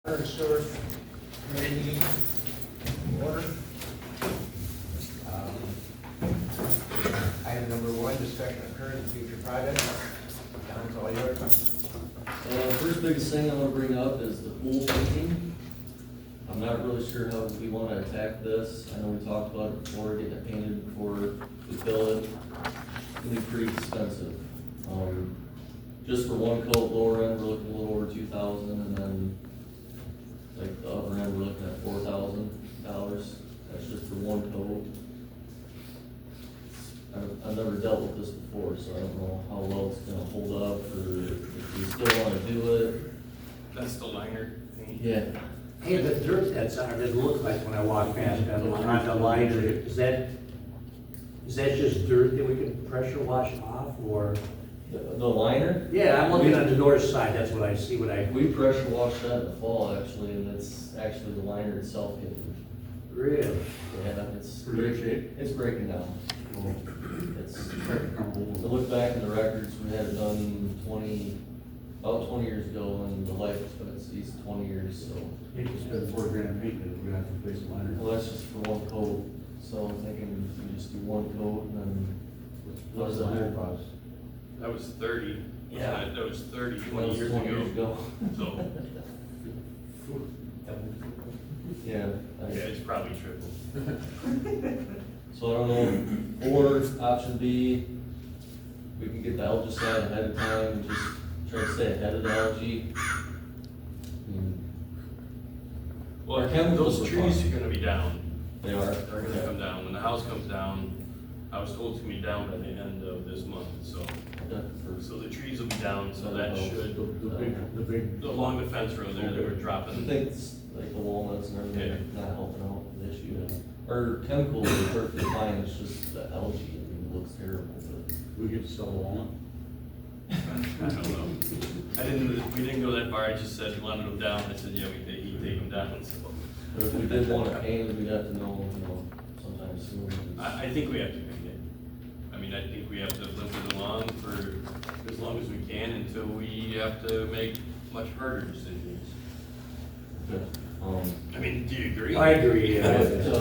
Water and Sewer Committee meeting order. Item number 1, discussion of current and future projects. John, it's all yours. First biggest thing I want to bring up is the pool painting. I'm not really sure how we want to attack this. I know we talked about it before, getting it painted before we fill it. It's gonna be pretty expensive. Just for one coat, lower end, we're looking a little over $2,000, and then like the upper end, we're looking at $4,000. That's just for one coat. I've never dealt with this before, so I don't know how well it's gonna hold up, or if we still wanna do it. That's the liner thing. Yeah. Hey, the dirt that's on it doesn't look like when I walk past that on the liner, is that just dirt that we can pressure wash off, or? The liner? Yeah, I'm looking on the north side, that's what I see when I. We pressure washed that in the fall, actually, and it's actually the liner itself hitting. Really? Yeah, it's Pretty good shape. It's breaking down. It's, I look back in the records, we had it done about 20 years ago, and the life expectancy is 20 years, so. You can spend $4,000 painting, we're gonna have to replace the liner. Well, that's just for one coat, so I'm thinking if we just do one coat, and then. What does the liner cost? That was 30. Yeah. That was 30, That 20 was years 20 ago. So, Yeah. yeah, it's probably triple. So I don't know, or option B, we can get the algaecide ahead of time and just try to stay ahead of the algae. Well, Our chemicals those are trees fine. are gonna be down. They are. They're gonna come down. When the house comes down, I was told it's gonna be down by the end of this month, so. Okay, for- So the trees will be down, so that should, The big. along the fence row there, they were I dropping. think it's like the walnuts and everything Yeah. are not helping out with the issue. Our chemicals are perfectly fine, it's just the algae, I mean, it looks terrible, but. We get to sell the walnut. I don't know. We didn't go that far. I just said, you wanted them down. I said, yeah, he'd take them down, so. But if we did want to paint it, we'd have to know, sometime soon. I think we have to paint it. I mean, I think we have to limp it along for as long as we can until we have to make much harder decisions. Okay. I mean, do you agree? I agree, yeah.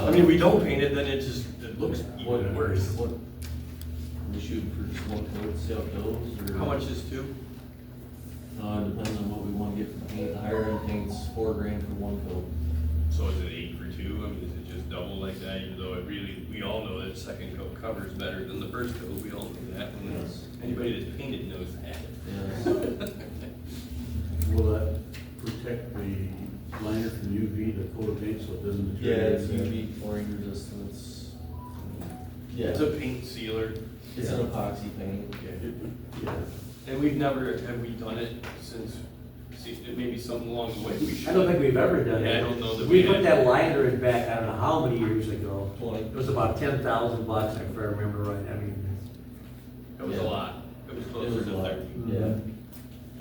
I mean, if we don't paint it, then it looks What, even worse. what, we shooting for just one coat, see how it goes, or? How much is two? Depends on what we want to get from paint. The higher end paint's $4,000 for one coat. So is it 8 for 2? I mean, is it just double like that, even though it really, we all know that second coat covers better than the first coat. We all know that. Yes. Anybody that's painted knows that. Yes. Will that protect the liner from UV, the coat of paint, so it doesn't Yeah, deteriorate? it's UV flooring resistance. Yeah, It's a paint sealer. it's an epoxy paint. Yeah. And we've never, have we done it since, it may be something along the way we should. I don't think we've ever done it. Yeah, I don't know that We we put have. that liner in back, I don't know how many years ago. 20. It was about $10,000, if I remember right, I mean. It was a Yeah. lot. It was It closer was to a lot, 30. yeah.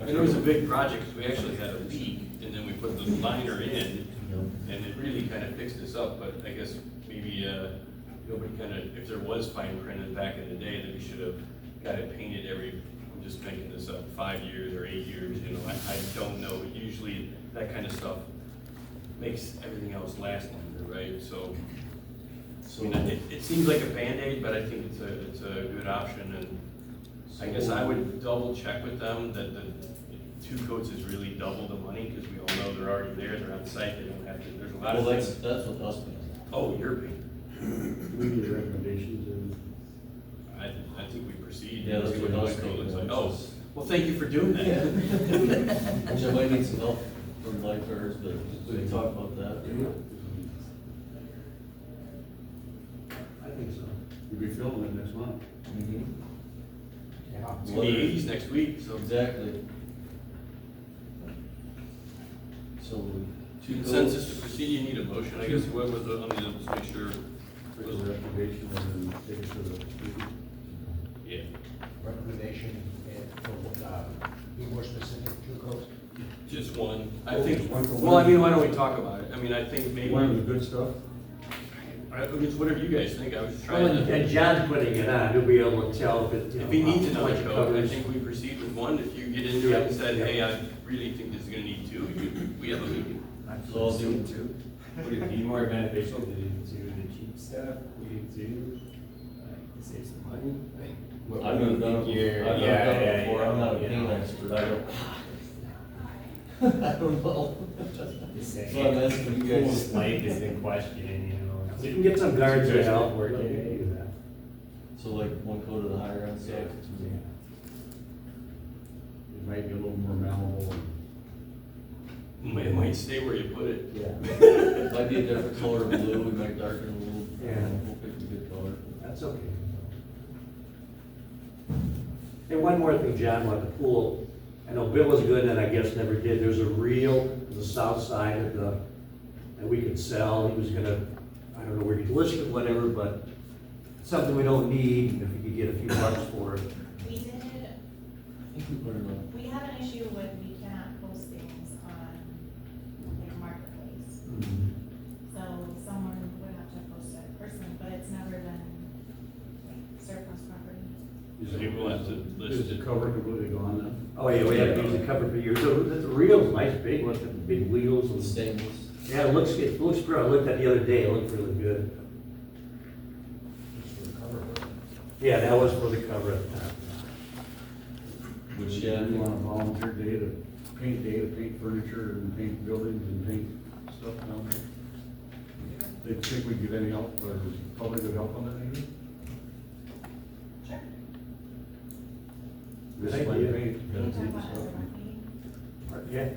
And it was a big project, because we actually had a leak, and then we put the liner in, and it really kind of fixed us up, but I guess maybe, nobody kind of, if there was fine printed back in the day, then we should have got it painted every, I'm just making this up, 5 years or 8 years, I don't know, but usually that kind of stuff makes everything else last longer, right? So, I mean, it seems like a Band-Aid, but I think it's a good option, and I guess I would double check with them that the 2 coats is really double the money, because we all know they're already there, they're on site, they don't have to, there's a lot Well, of that's things. what us paint. Oh, you're paying. We need recommendations and. I think we proceed. Yeah, that's See what the us coat paint. looks like. Oh, well, thank you for doing that. Which I might need some help from lifeguards, but we can talk about that. I think so. We'll be filming it next month. Mhm. Yeah. It's gonna be 80s next week, so. Exactly. So, 2 Consensus coats. to proceed, you need a motion, I guess, what was the, let me just make sure. Make a recommendation and then take it to the. Yeah. Recommendation, be more specific, 2 coats. Just one, I Oh, think, just one for well, I one. mean, why don't we talk about it? I mean, I think maybe, One of the good stuff. it's whatever you guys think, I was just Well, trying and to. and John's putting it on, he'll be able to tell if it, If he needs how another much it coat, I covers. think we proceed with one, if you get into it and Yeah, said, yeah. hey, I really think this is gonna need 2, we have a meeting. So I'll do, Would it be more beneficial to do the cheap stuff, we do, to save some money? Like, what I've do you never done think it, you're- I've yeah, never done yeah, it before, I'm not a you paint know. expert, I don't. I don't know. Just saying, So I'm asking you guys. People's life is in question, you know. We can get some guards to help Work work it. do that. So like one coat of the higher end stuff? It might be a little more malleable. It might stay where you put it. Yeah, Might be a different color of blue, we might darken it a little. Yeah. We'll pick a good color. that's okay. And one more thing, John, about the pool, I know Bill was good and I guess never did, there's a reel to the south side of that we could sell, he was gonna, I don't know where he'd list it, whatever, but something we don't need, if we could get a few bucks for it. We did, I think we put it on. we have an issue with we cannot post things on like Marketplace. So someone would have to post it personally, but it's never been like surplus property. So you will have to list Is it. the cover completely gone then? Oh, yeah, we have to use the cover for years, so the reel's nice, big, with the big wheels and. Stainless. Yeah, it looks good, I looked at it the other day, it looked really good. Yeah, that was for the cover at the time. Which, Yeah, yeah, you want a volunteer day to paint furniture and paint buildings and paint stuff down there? They think we get any help, or public would help on that maybe? Sure. Good Just like idea. paint, We yeah, can talk paint about stuff. it at the meeting. Yeah.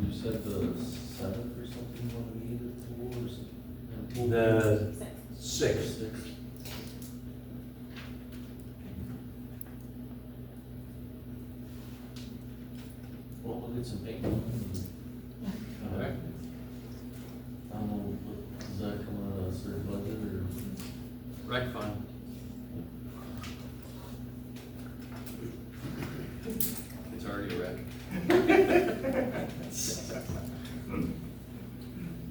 you said the 7th or something, you want to meet at the pool or something? The Six. 6th. Well, we'll get some paint on. Okay. I don't know, does that come out of a certain budget or? Rec fund. It's already a wreck.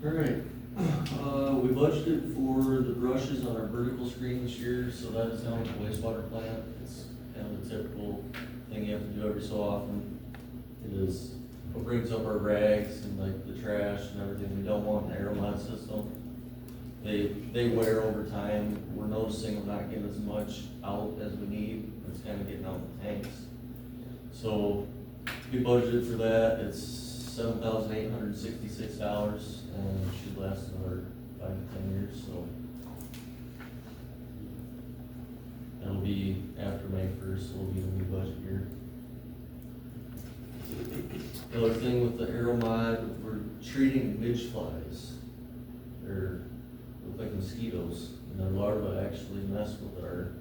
All right, we budgeted for the brushes on our vertical screen this year, so that is down at the wastewater plant. It's kind of a typical thing you have to do every so often. It is, what brings up our rags and like the trash and everything we don't want in the aeromod system. They wear over time. We're noticing we're not getting as much out as we need. It's kind of getting out in the tanks. So we budgeted for that. It's $7,866 and it should last another 5 to 10 years, so. That'll be after May 1st, so it'll be the new budget year. The other thing with the Aeromod, we're treating midge flies. They're, look like mosquitoes, and their larvae actually mess with our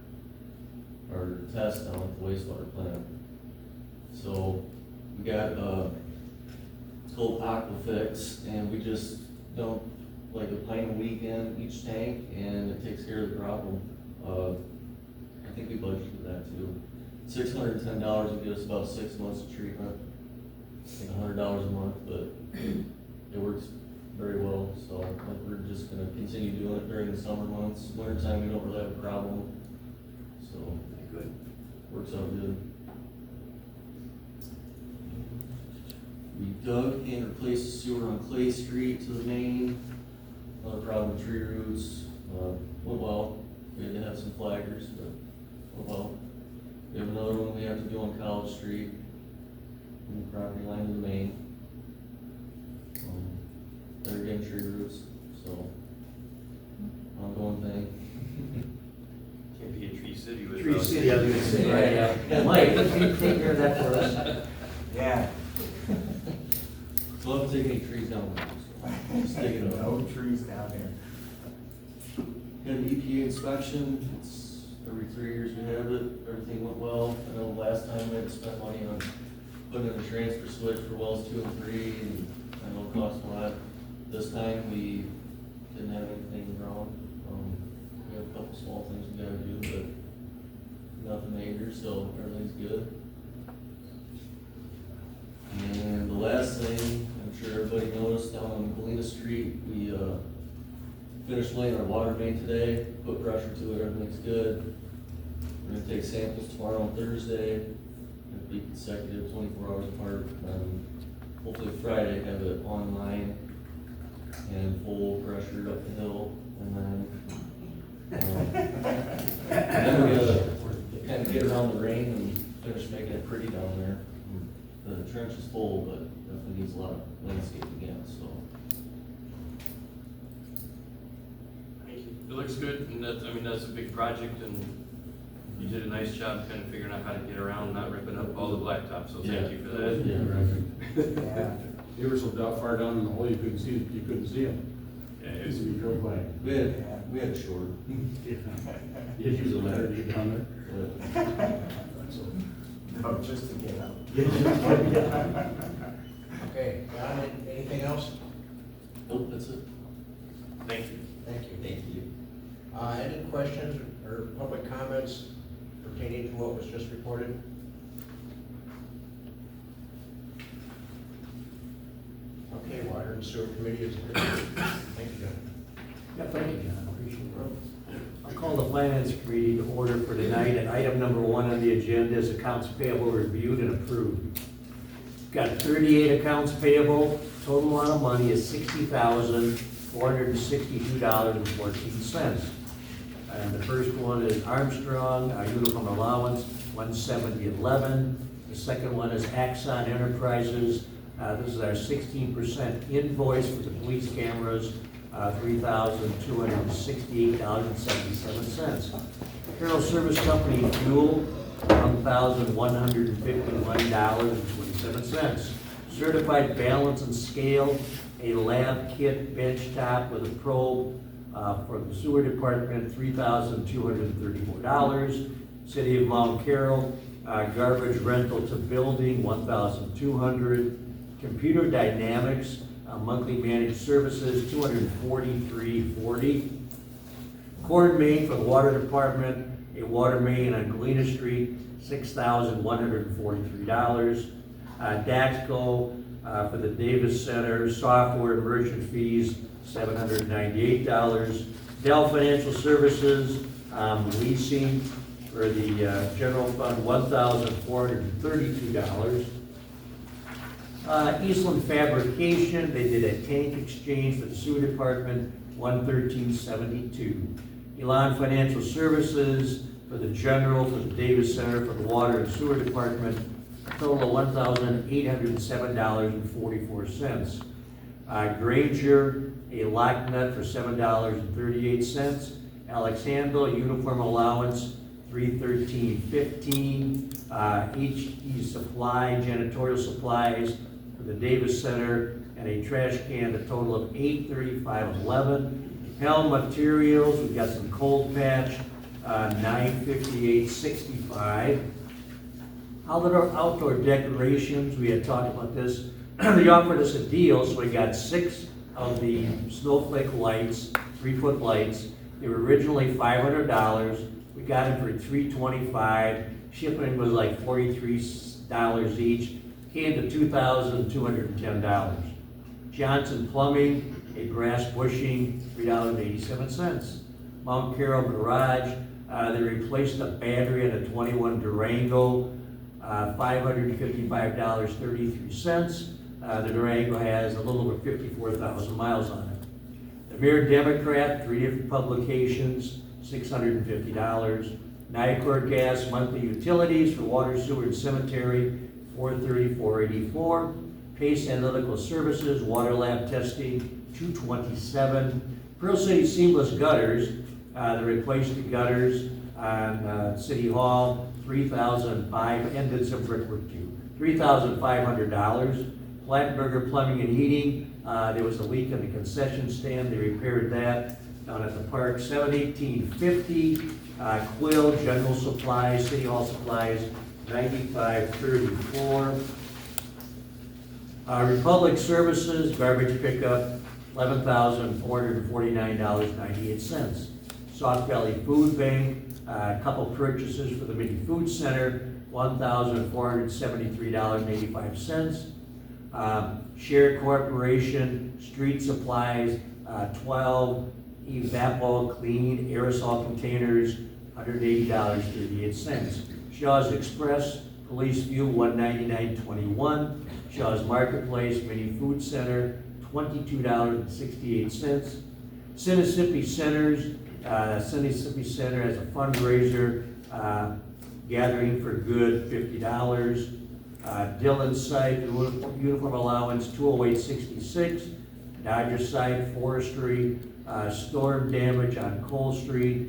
test down at the wastewater plant. So, we got, it's called Aquafix, and we just dump like a pint a week in each tank, and it takes care of the problem. I think we budgeted that too. $610 would get us about 6 months of treatment. I think $100 a month, but it works very well, so I think we're just gonna continue doing it during the summer months. Winter time, we don't really have a problem, so Good. works out good. We dug and replaced the sewer on Clay Street to the main. Another problem with tree roots, went well. We had to have some flaggers, but went well. We have another one we have to do on College Street, from the property line to the main. They're getting tree roots, so, ongoing thing. Can't be a tree city without. Tree City, I was gonna say, right, yeah. Mike, can you take care of that for us? Yeah. So I'll have to take any trees down, so, just take it out. No trees down there. Had an EPA inspection, it's every 3 years we have it, everything went well. I know last time we had to spend money on putting in a transfer switch for wells 2 and 3, and I know it cost a lot. This time, we didn't have anything wrong. We have a couple small things we gotta do, but nothing major, so everything's good. And the last thing, I'm sure everybody noticed, down on Galena Street, we, finished laying our water main today, put pressure to it, everything's good. We're gonna take samples tomorrow and Thursday, it'll be consecutive, 24 hours apart, and hopefully Friday, have it online and full pressure up the hill, and then we gotta kind of get around the rain and finish making it pretty down there. The trench is full, but definitely needs a lot of landscaping again, so. It looks good, and that's, I mean, that's a big project, and you did a nice job kind of figuring out how to get around, not ripping up all the blacktop, so thank you for that. Yeah. They were so far down in the hole, you couldn't see them. Yeah, It it was was, to be drove by. We had short. You use a ladder to get down there? No, just to get out. Okay, John, anything else? Nope, that's it. thank you. Thank you. Thank you. Any questions or public comments pertaining to what was just reported? Okay, Water and Sewer Committee is adjourned. Thank you, John. Yeah, thank you, John, appreciate it. I'll call the Finance Committee to order for tonight, and item number 1 on the agenda is accounts payable reviewed and approved. Got 38 accounts payable, total amount of money is $60,462.14. And the first one is Armstrong, uniform allowance, $170.11. The second one is Axon Enterprises. This is our 16% invoice for the police cameras, $3,268.77. Carroll Service Company fuel, $1,151.27. Certified balance and scale, a lab kit benchtop with a probe for the sewer department, $3,234. City of Mount Carroll, garbage rental to building, $1,200. Computer Dynamics, monthly managed services, $243.40. Cord main for the water department, a water main on Galena Street, $6,143. Daxco for the Davis Center, software and merchant fees, $798. Dell Financial Services, leasing for the general fund, $1,432. Eastland Fabrication, they did a tank exchange for the sewer department, $113.72. Elon Financial Services for the general, for the Davis Center, for the water and sewer department, a total of $1,807.44. Granger, a lock nut for $7.38. Alex Handel, uniform allowance, $313.15. HE Supply, janitorial supplies for the Davis Center, and a trash can, a total of $835.11. Helm Materials, we've got some cold patch, $958.65. Outdoor decorations, we had talked about this. They offered us a deal, so we got 6 of the snowflake lights, 3-foot lights. They were originally $500. We got them for $325. Shipping was like $43 each. Came to $2,210. Johnson Plumbing, a brass bushing, $3.87. Mount Carroll Garage, they replaced a battery in a 21 Durango, $555.33. The Durango has a little over 54,000 miles on it. The Mirror Democrat, 3 different publications, $650. Nicor Gas monthly utilities for water, sewer, and cemetery, $434.84. Pace Analytical Services, water lab testing, $227. Pearl City Seamless Gutters, they replaced the gutters on City Hall, $3,500, and did some brickwork too, $3,500. Plattenberger Plumbing and Heating, there was a leak in the concession stand, they repaired that. Down at the park, $718.50. Quill General Supplies, City Hall Supplies, $95.34. Republic Services, garbage pickup, $11,449.98. Sauk Valley Food Bank, a couple purchases for the Mini Food Center, $1,473.85. Share Corporation, Street Supplies, 12 Evapo Clean Aerosol Containers, $180.38. Shaw's Express, Police Fuel, $199.21. Shaw's Marketplace Mini Food Center, $22.68. Mississippi Centers, Mississippi Center as a fundraiser, Gathering for Good, $50. Dillon's site, uniform allowance, $208.66. Dodger site, forestry, storm damage on Cole Street,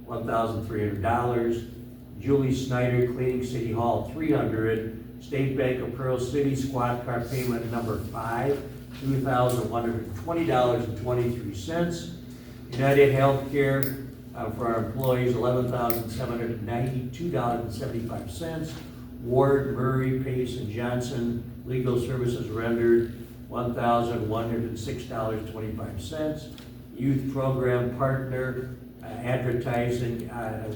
$1,300. Julie Snyder, cleaning City Hall, $300. State Bank of Pearl City, squad car payment number 5, $2,120.23. United Healthcare, for our employees, $11,792.75. Ward, Murray, Pace, and Johnson, legal services rendered, $1,106.25. Youth Program Partner, advertising,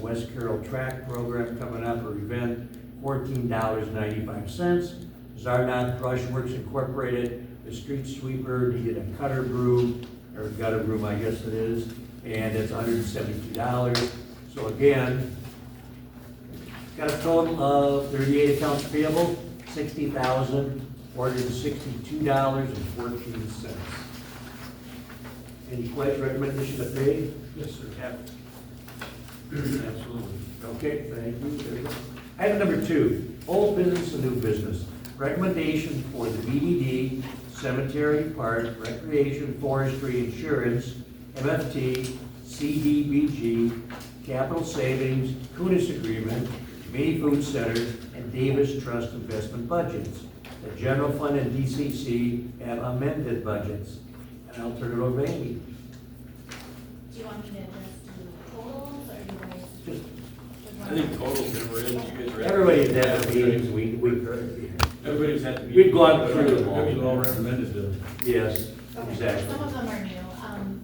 West Carroll Track Program coming up, or event, $14.95. Zarnoth Brush Works Incorporated, the street sweeper needed a cutter broom, or gutter broom, I guess it is, and it's $172. So again, got a total of 38 accounts payable, $60,462.14. Any questions, recommendation to pay? Yes, sir. Absolutely. Okay, thank you. There you go. Item number 2, old business and new business. Recommendation for the BDD, Cemetery, Park, Recreation, Forestry, Insurance, MFT, CDBG, Capital Savings, Kunis Agreement, Mini Food Center, and Davis Trust investment budgets. The general fund and DCC have amended budgets. And I'll turn it over to Amy. Do you want me to just do totals, or do you guys? Just I think totals never end, you guys are. everybody's at the meetings, Everybody's had to be. We've gone through them all. It was all recommended to. Yes, Okay, exactly. some of them are new.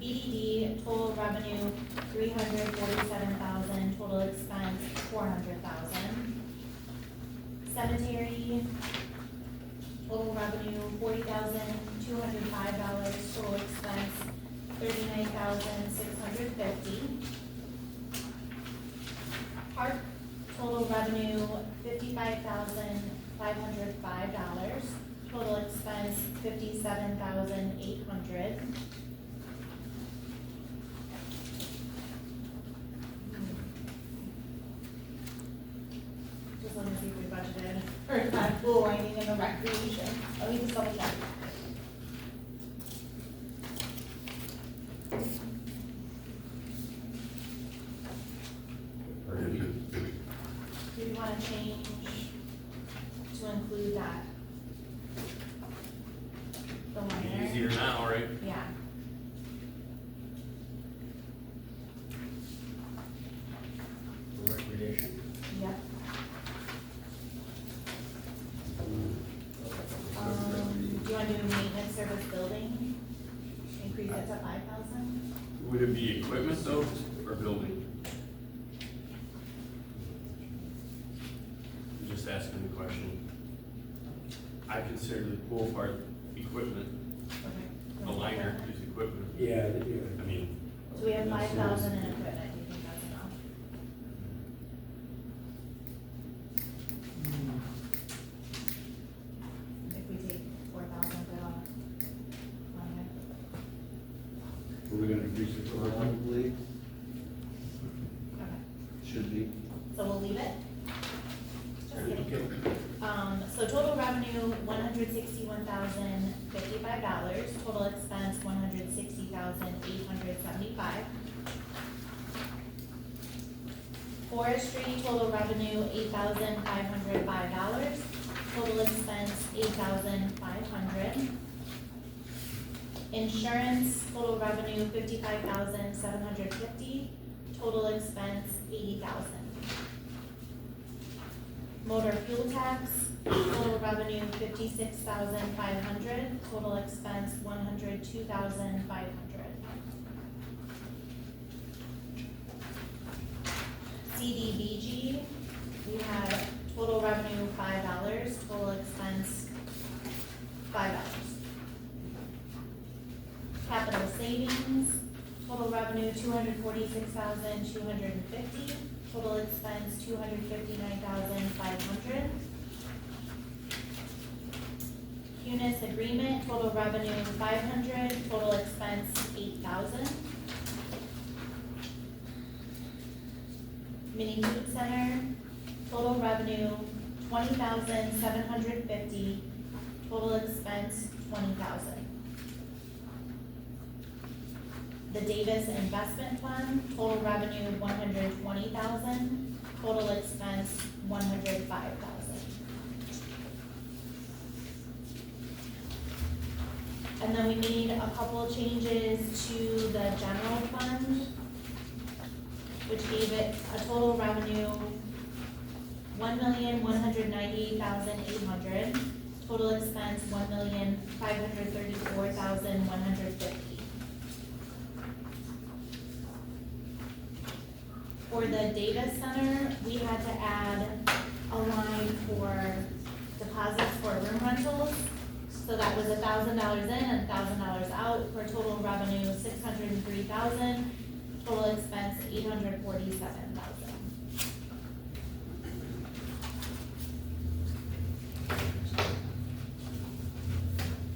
BDD, total revenue, $347,000, total expense, $400,000. Cemetery, total revenue, $40,205, total expense, $39,650. Park, total revenue, $55,505, total expense, $57,800. Just want to see if we budgeted for that pool lighting and the recreation. Let me just double check. Do you want to change to include that? The liner? Easier now, right? Yeah. Recreation. Yep. Do you want to do maintenance service building? Increase it to 5,000? Would it be equipment though, or building? I'm just asking the question. I consider the pool part equipment, Okay. the liner is equipment. Yeah, I mean, So we have 5,000 in equipment, do you think that's enough? If we take 4,000 for the liner? We're gonna increase it to Probably, Okay, should be. so we'll leave it? Just kidding. okay. So total revenue, $161,055, total expense, $160,875. Forestry, total revenue, $8,505, total expense, $8,500. Insurance, total revenue, $55,750, total expense, $80,000. Motor fuel tax, total revenue $56,500, total expense $102,500. CDBG, we had total revenue $5, total expense $5. Capital savings, total revenue $246,250, total expense $259,500. Munis agreement, total revenue 500, total expense 8,000. Mini Food Center, total revenue 20,750, total expense 20,000. The Davis Investment Fund, total revenue 120,000, total expense 105,000. And then we made a couple changes to the general fund, which gave it a total revenue $1,198,800, total expense $1,534,150. For the Davis Center, we had to add a line for deposits for room rentals. So that was $1,000 in and $1,000 out, for total revenue $603,000, total expense $847,000.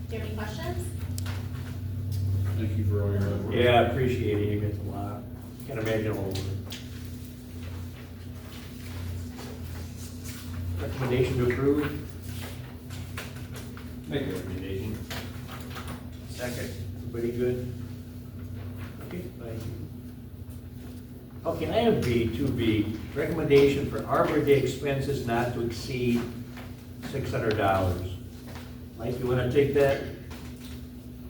Do you have any questions? Thank you for all your hard work. Yeah, I appreciate it, it's a lot. Can't imagine all of it. Recommendation to approve? Make a recommendation. Second. Everybody good? Okay, thank you. Okay, item B, 2B, recommendation for Arbor Day expenses not to exceed $600. Mike, you wanna take that?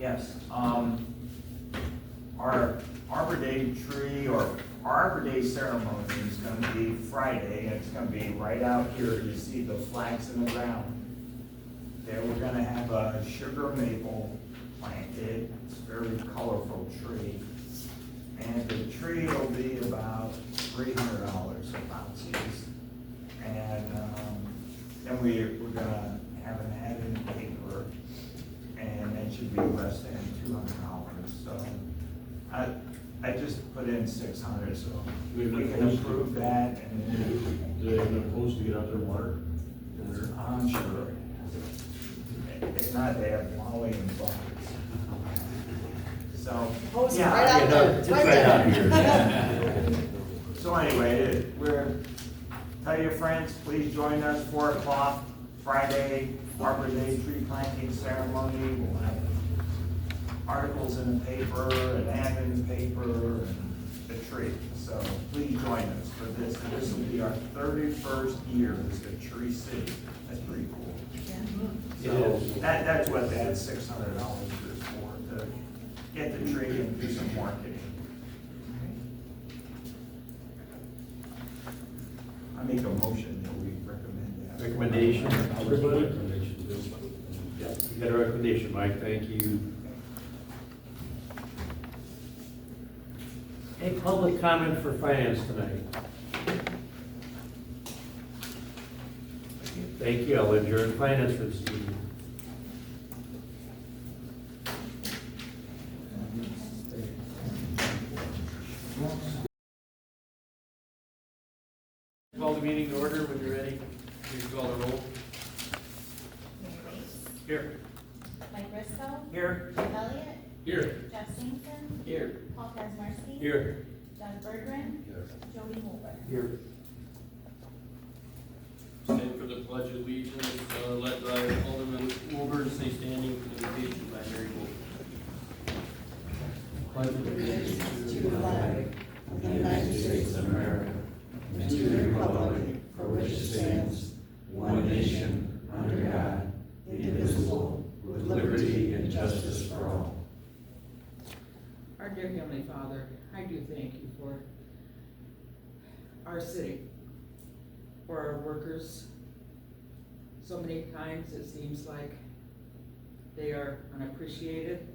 Yes, our Arbor Day tree or Arbor Day ceremony is gonna be Friday, and it's gonna be right out here, you see the flags in the ground. There, we're gonna have a sugar maple planted, it's a very colorful tree. And the tree will be about $300 a bounces. And, then we're gonna have an ad in the paper, and that should be less than $200, so. I just put in 600, so we can approve that, and Do they have enough posts to get out there water? I'm sure. If not, they have Molly and buckets. So, Post yeah, right out Yeah, no, there. it's right out here. so anyway, tell your friends, please join us 4 o'clock Friday, Arbor Day tree planting ceremony. We'll have articles in the paper, an ad in the paper, and a tree. So please join us for this. And this will be our 31st year as a tree city. That's pretty cool. So that's what that $600 is for, to get the tree and do some marketing. I make a motion that we recommend that. Recommendation, everybody? Recommendation, yes. Yeah, you got a recommendation, Mike, thank you. Any public comment for finance tonight? Thank you, I'll adjourn finance for this evening. Call the meeting to order when you're ready. Please call the roll. Mary Bates, Here. Mike Briscoe, Here. Jeff Elliott, Here. Jeff Singleton, Here. Paul Kazmarsky, Here. Doug Bergren, Jody Mulder. Here. Stand for the pledge of allegiance, led by Alderman Wilbur, stay standing for the invocation by Mary Gold. Pledge allegiance to the flag of the United States of America and to the republic for which it stands, one nation, under God, indivisible, with liberty and justice for all. Our dear Heavenly Father, I do thank you for our city, for our workers. So many times it seems like they are unappreciated.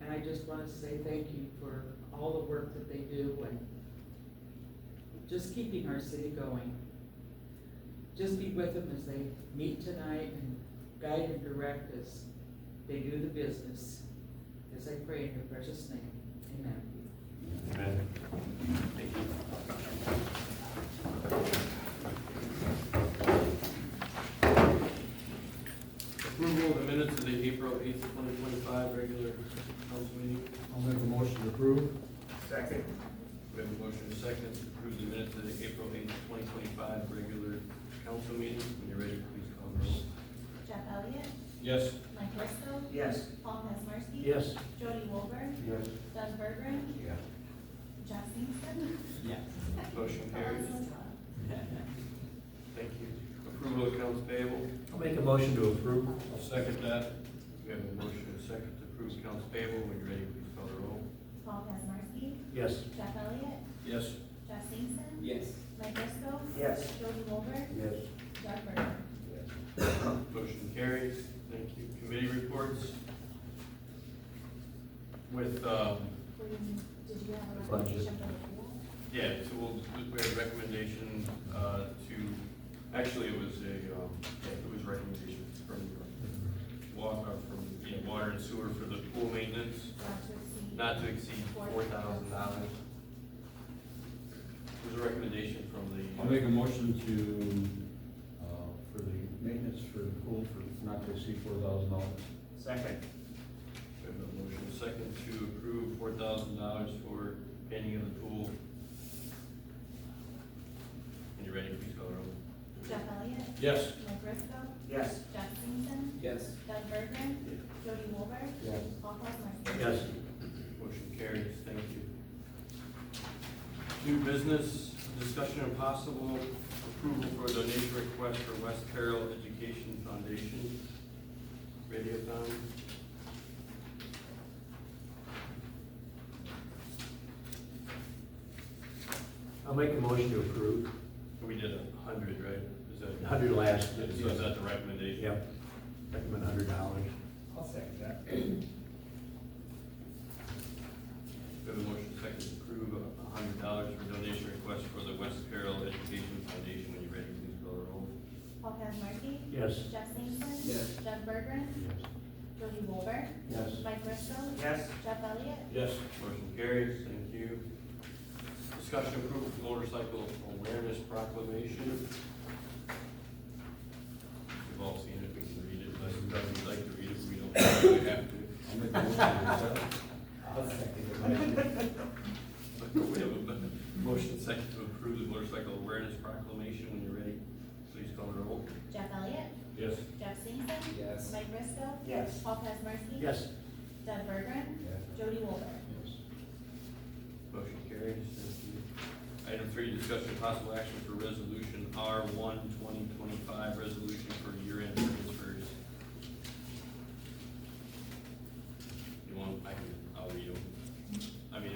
And I just want to say thank you for all the work that they do and just keeping our city going. Just be with them as they meet tonight and guide and direct as they do the business. As I pray in your precious name, amen. Amen. Thank you. Approval of the minutes minutes of the April 8th, 2025 regular council meeting. I'll make a motion to approve. Second. We have a motion and a second to approve the minutes of the April 8th, 2025 regular council meeting. When you're ready, please call the roll. Jeff Elliott, Yes. Mike Briscoe, Yes. Paul Kesmarski. Yes. Jody Wolberg, Yes. Doug Bergren, Yeah. Jeff Kingston. Yeah. Motion carries. Melissa Twelve. Thank you. Approval of accounts payable. I'll make a motion to approve. I'll second that. We have a motion and a second to approve accounts payable. When you're ready, please call the roll. Paul Kesmarski, Yes. Jeff Elliott, Yes. Jeff Kingston. Yes. Mike Briscoe. Yes. Jody Wolberg, Yes. Doug Bergren. Motion carries. Thank you. Committee reports. With, Did you have a Budget. recommendation for the pool? yeah, so we have a recommendation, to, actually, it was a recommendation from water and sewer for the pool maintenance, not to exceed $4,000. There's a recommendation from I'll the, make a motion to, for the maintenance for the pool for not to exceed $4,000. Second. we have a motion, second to approve $4,000 for painting of the pool. When you're ready, please call the roll. Jeff Elliott, Yes. Mike Briscoe, Yes. Jeff Kingston, Yes. Doug Bergren, Jody Wolberg, Yes. Paul Kesmarski. Yes. Motion carries, thank you. New business, discussion and possible approval for donation request for West Carroll Education Foundation. Radiothon. I'll make a motion to approve. We did 100, right? Is that, 100 last. so is that the recommendation? Yep. Recommend $100. I'll second that. We have a motion second to approve $100 for donation request for the West Carroll Education Foundation. When you're ready, please call the roll. Paul Kesmarski, Yes. Jeff Kingston. Yes. Doug Bergren, Jody Wolberg, Yes. Mike Briscoe, Yes. Jeff Elliott, Yes. Motion carries, thank you. Discussion approval for motorcycle awareness proclamation. We've all seen it, we can read it, unless you guys would like to read it, we don't really have to. I'll make a motion to accept. I'll second it. We have a motion second to approve the motorcycle awareness proclamation. When you're ready, please call the roll. Jeff Elliott, Yes. Jeff Kingston, Yes. Mike Briscoe, Yes. Paul Kesmarski. Yes. Doug Bergren, Jody Wolberg. Motion carries, thank you. Item 3, discussion of possible action for resolution R1 2025, resolution for year-end transfers. You want, I'll read them. I mean,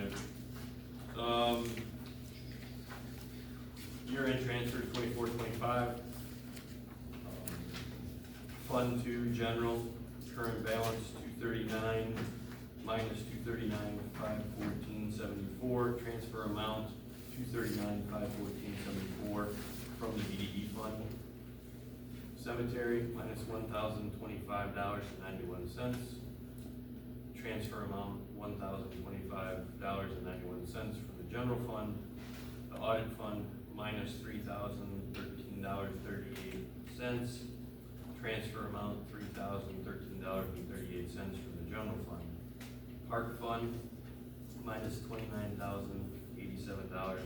year-end transfers 24-25. Fund 2, general, current balance 239, minus 239,514.74, transfer amount 239,514.74 from the BDE fund. Cemetery, minus $1,025.91. Transfer amount $1,025.91 from the general fund. The audit fund, minus $3,013.38. Transfer amount $3,013.38 from the general fund. Park fund, minus $29,087.71.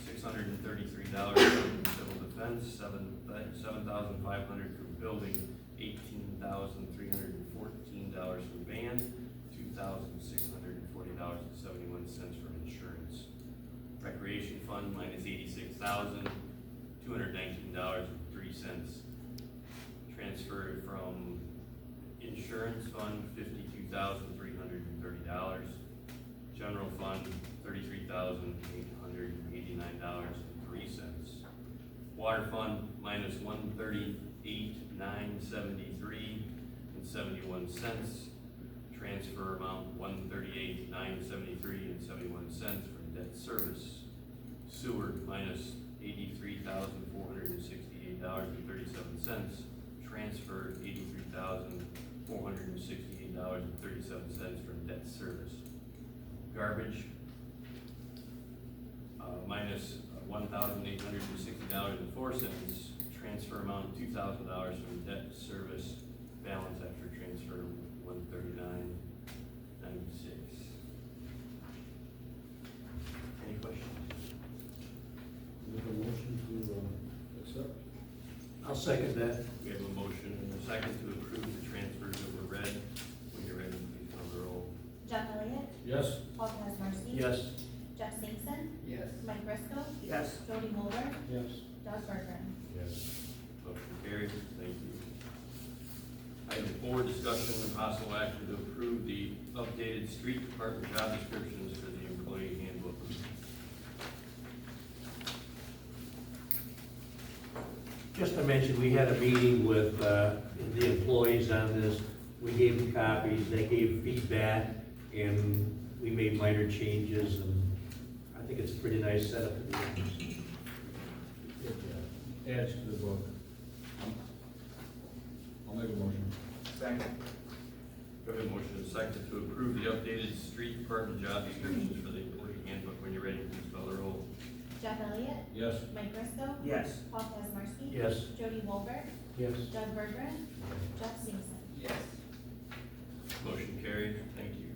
$633 from civil defense, $7,500 from building, $18,314 from band, $2,640.71 from insurance. Recreation fund, minus $86,219.03. Transfer from insurance fund, $52,330. General fund, $33,889.03. Water fund, minus $138,973.71. Transfer amount $138,973.71 from debt service. Sewer, minus $83,468.37. Transfer $83,468.37 from debt service. Garbage, minus $1,860.04. transfer amount $2,000 from debt service balance after transfer 139.96. Any questions? Make a motion to, accept. I'll second that. We have a motion and a second to approve the transfers that were read. When you're ready, please call the roll. Jeff Elliott, Yes. Paul Kazmarsky. Yes. Jeff Singson, Yes. Mike Briscoe, Yes. Jody Mulder, Yes. Doug Bergren. Yes. Motion carries. Thank you. Item 4, discussion and possible action to approve the updated street department job descriptions for the employee handbook. Just to mention, we had a meeting with the employees on this. We gave them copies, they gave feedback, and we made minor changes, and I think it's a pretty nice setup. It adds to the book. I'll make a motion. Second. We have a motion and a second to approve the updated street department job descriptions for the employee handbook. When you're ready, please call the roll. Jeff Elliott, Yes. Mike Briscoe, Yes. Paul Kazmarsky. Yes. Jody Mulder, Yes. Doug Bergren, Jeff Singson. Yes. Motion carried. Thank you.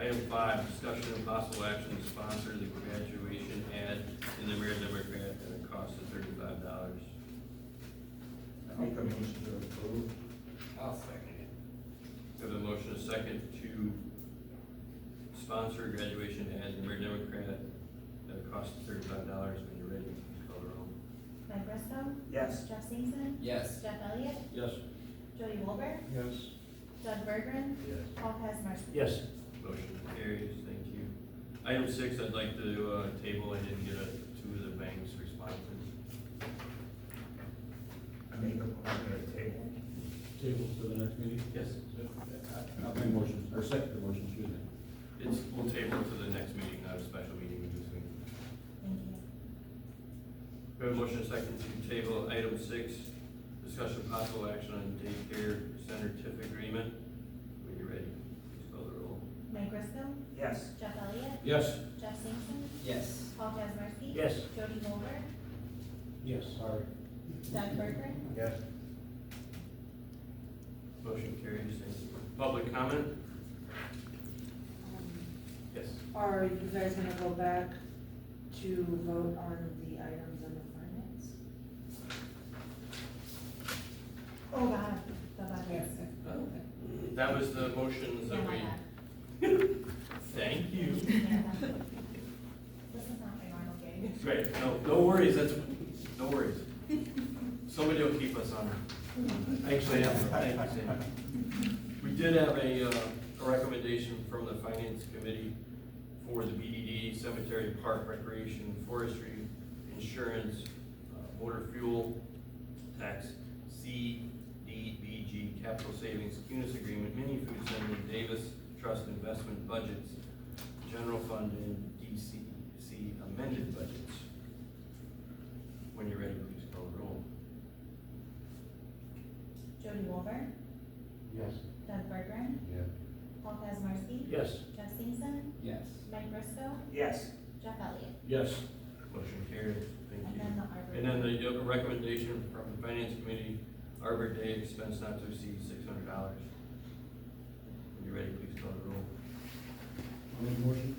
Item 5, discussion and possible action to sponsor the graduation ad in the Mirror Democrat at a cost of $35. I make a motion to approve. I'll second it. We have a motion and a second to sponsor a graduation ad in the Mirror Democrat at a cost of $35. When you're ready, please call the roll. Mike Briscoe, Yes. Jeff Singson, Yes. Jeff Elliott, Yes. Jody Mulder, Yes. Doug Bergren, Yes. Paul Kazmarsky. Yes. Motion carries. Thank you. Item 6, I'd like to table. I didn't get 2 of the bank's responses. I make a motion to table. Table to the next meeting? Yes. I'll make a motion, or second the motion, excuse me. We'll table it to the next meeting, not a special meeting this week. Thank you. We have a motion and a second to table item 6, discussion possible action on daycare center TIF agreement. When you're ready, please call the roll. Mike Briscoe, Yes. Jeff Elliott, Yes. Jeff Singson, Yes. Paul Kazmarsky. Yes. Jody Mulder, Yes. Sorry. Doug Bergren, Yes. Motion carries. Thank you. Public comment? Yes. Are you guys gonna go back to vote on the items in the finance? Oh, God, the budget. That was the motions Yeah, that my we, bad. thank you. This is not my normal gig. Great, no worries, no worries. Somebody will keep us on. Thanks, Sam. Thank you, Sam. We did have a recommendation from the Finance Committee for the BDD, Cemetery, Park, Recreation, Forestry, Insurance, Motor Fuel, Tax, CDBG, Capital Savings, CUNIS Agreement, Mini Food Center, Davis Trust Investment Budgets, General Fund, and DCC amended budgets. When you're ready, please call the roll. Jody Mulder, Yes. Doug Bergren, Yeah. Paul Kazmarsky. Yes. Jeff Singson, Yes. Mike Briscoe, Yes. Jeff Elliott. Yes. Motion carries. Thank And you. then the Arbor. And then the other recommendation from the Finance Committee, Arbor Day expense not to exceed $600. When you're ready, please call the roll. I'll make a motion.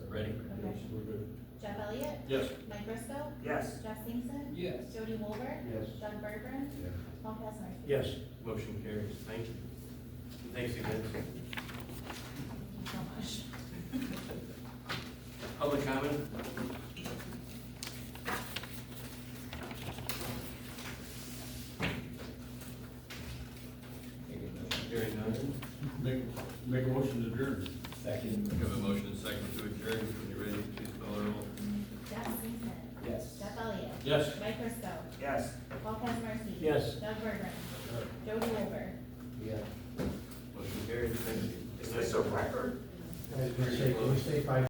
Ready? Okay. We're good. Jeff Elliott, Yes. Mike Briscoe, Yes. Jeff Singson, Yes. Jody Mulder, Yes. Doug Bergren, Yeah. Paul Kazmarsky. Yes. Motion carries. Thank you. And thanks again. Thank you so much. Public comment? Hearing none. Make a motion to adjourn. Second. We have a motion and second to adjourn. When you're ready, please call the roll. Jeff Singson, Yes. Jeff Elliott, Yes. Mike Briscoe, Yes. Paul Kazmarsky. Yes. Doug Bergren, Jody Mulder. Yeah. Motion carries. Thank you. Is this a record? I was gonna say, can we stay 5